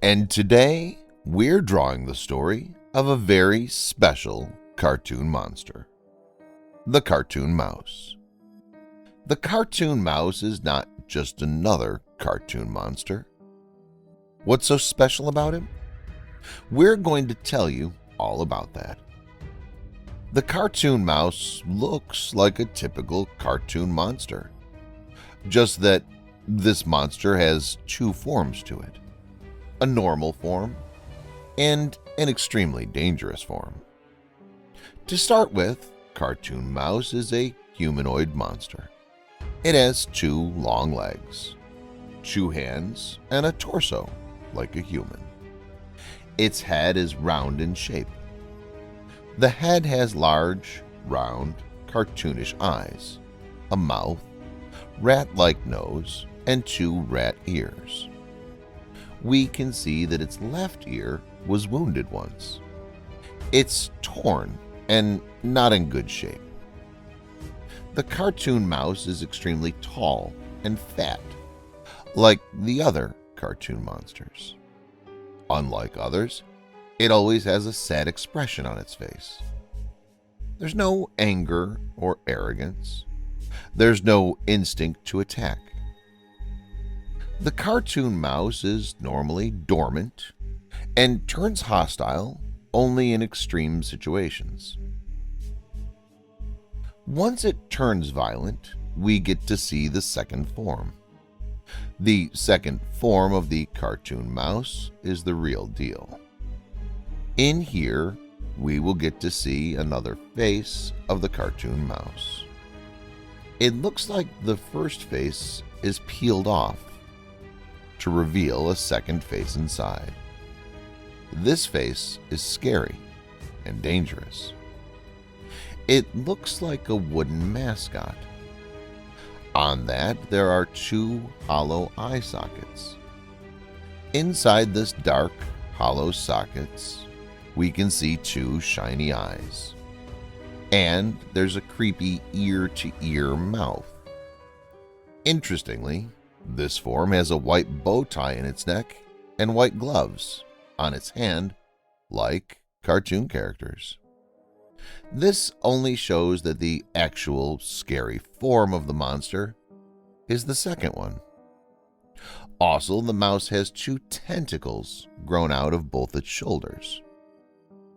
And today, we're drawing the story of a very special cartoon monster, the Cartoon Mouse. The Cartoon Mouse is not just another cartoon monster. What's so special about him? We're going to tell you all about that. The Cartoon Mouse looks like a typical cartoon monster, just that this monster has two forms to it, a normal form and an extremely dangerous form. To start with, Cartoon Mouse is a humanoid monster. It has two long legs, two hands, and a torso like a human. Its head is round in shape. The head has large, round, cartoonish eyes, a mouth, rat-like nose, and two rat ears. We can see that its left ear was wounded once. It's torn and not in good shape. The Cartoon Mouse is extremely tall and fat, like the other cartoon monsters. Unlike others, it always has a sad expression on its face. There's no anger or arrogance. There's no instinct to attack. The Cartoon Mouse is normally dormant and turns hostile only in extreme situations. Once it turns violent, we get to see the second form. The second form of the Cartoon Mouse is the real deal. In here, we will get to see another face of the Cartoon Mouse. It looks like the first face is peeled off to reveal a second face inside. This face is scary and dangerous. It looks like a wooden mascot. On that, there are two hollow eye sockets. Inside this dark, hollow sockets, we can see two shiny eyes. And there's a creepy ear-to-ear mouth. Interestingly, this form has a white bow tie in its neck and white gloves on its hand, like cartoon characters. This only shows that the actual scary form of the monster is the second one. Also, the mouse has two tentacles grown out of both its shoulders.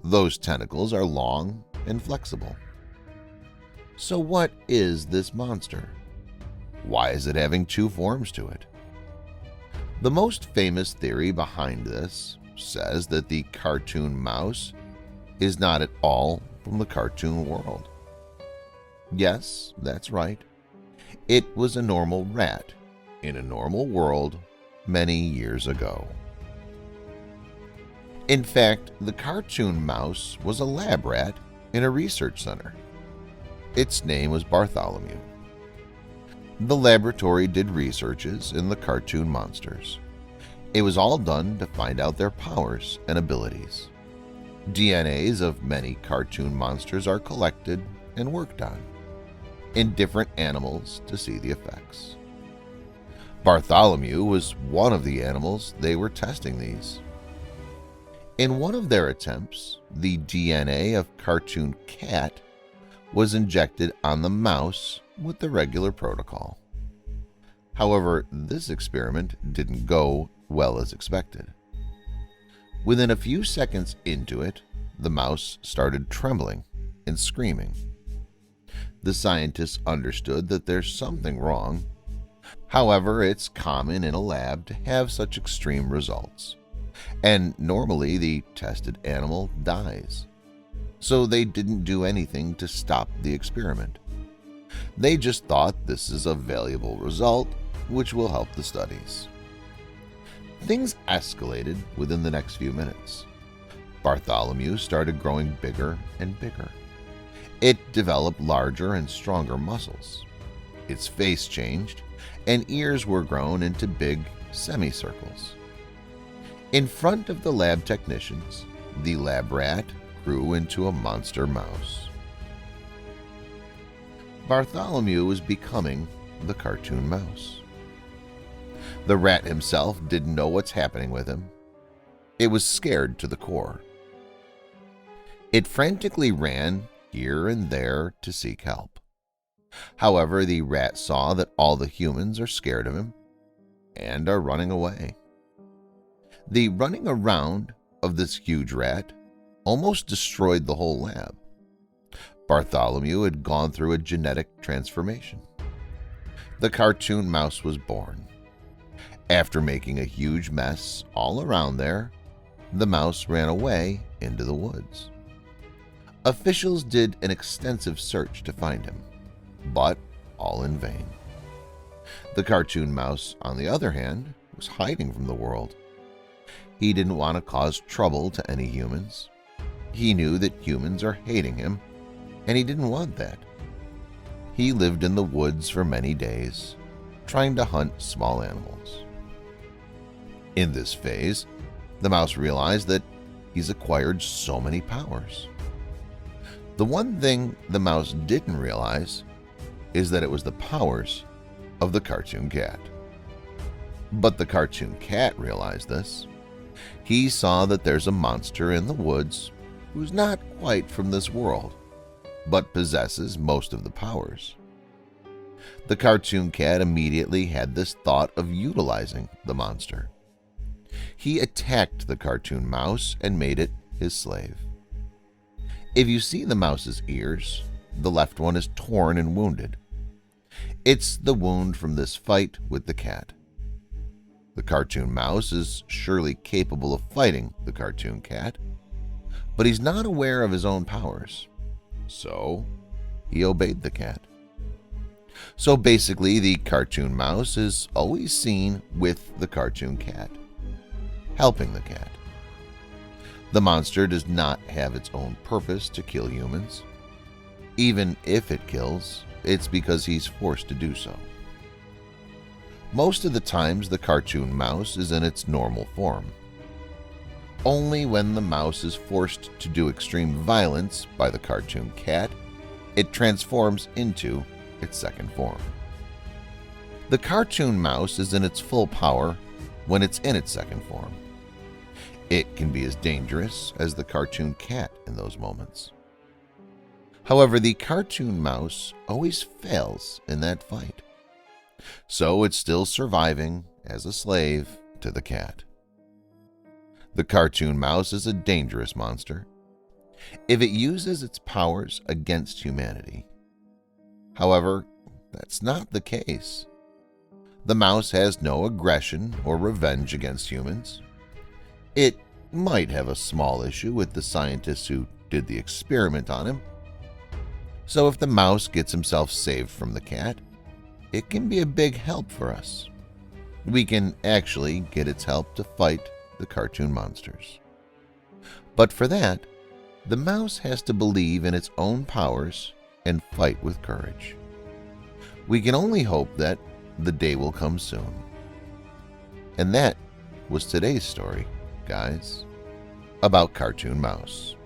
Those tentacles are long and flexible. So what is this monster? Why is it having two forms to it? The most famous theory behind this says that the Cartoon Mouse is not at all from the cartoon world. Yes, that's right. It was a normal rat in a normal world many years ago. In fact, the Cartoon Mouse was a lab rat in a research center. Its name was Bartholomew. The laboratory did researches in the cartoon monsters. It was all done to find out their powers and abilities. DNAs of many cartoon monsters are collected and worked on in different animals to see the effects. Bartholomew was one of the animals they were testing these. In one of their attempts, the DNA of Cartoon Cat was injected on the mouse with the regular protocol. However, this experiment didn't go well as expected. Within a few seconds into it, the mouse started trembling and screaming. The scientists understood that there's something wrong. However, it's common in a lab to have such extreme results, and normally the tested animal dies. So they didn't do anything to stop the experiment. They just thought this is a valuable result which will help the studies. Things escalated within the next few minutes. Bartholomew started growing bigger and bigger. It developed larger and stronger muscles. Its face changed, and ears were grown into big semicircles. In front of the lab technicians, the lab rat grew into a monster mouse. Bartholomew was becoming the Cartoon Mouse. The rat himself didn't know what's happening with him. It was scared to the core. It frantically ran here and there to seek help. However, the rat saw that all the humans are scared of him and are running away. The running around of this huge rat almost destroyed the whole lab. Bartholomew had gone through a genetic transformation. The cartoon mouse was born. After making a huge mess all around there, the mouse ran away into the woods. Officials did an extensive search to find him, but all in vain. The cartoon mouse, on the other hand, was hiding from the world. He didn't want to cause trouble to any humans. He knew that humans are hating him, and he didn't want that. He lived in the woods for many days, trying to hunt small animals. In this phase, the mouse realized that he's acquired so many powers. The one thing the mouse didn't realize is that it was the powers of the cartoon cat. But the cartoon cat realized this. He saw that there's a monster in the woods who's not quite from this world, but possesses most of the powers. The cartoon cat immediately had this thought of utilizing the monster. He attacked the cartoon mouse and made it his slave. If you see the mouse's ears, the left one is torn and wounded. It's the wound from this fight with the cat. The cartoon mouse is surely capable of fighting the cartoon cat, but he's not aware of his own powers, so he obeyed the cat. So basically, the cartoon mouse is always seen with the cartoon cat, helping the cat. The monster does not have its own purpose to kill humans. Even if it kills, it's because he's forced to do so. Most of the times, the cartoon mouse is in its normal form. Only when the mouse is forced to do extreme violence by the cartoon cat, it transforms into its second form. The cartoon mouse is in its full power when it's in its second form. It can be as dangerous as the cartoon cat in those moments. However, the cartoon mouse always fails in that fight, so it's still surviving as a slave to the cat. The cartoon mouse is a dangerous monster if it uses its powers against humanity. However, that's not the case. The mouse has no aggression or revenge against humans. It might have a small issue with the scientists who did the experiment on him. So if the mouse gets himself saved from the cat, it can be a big help for us. We can actually get its help to fight the cartoon monsters. But for that, the mouse has to believe in its own powers and fight with courage. We can only hope that the day will come soon. And that was today's story, guys, about Cartoon Mouse.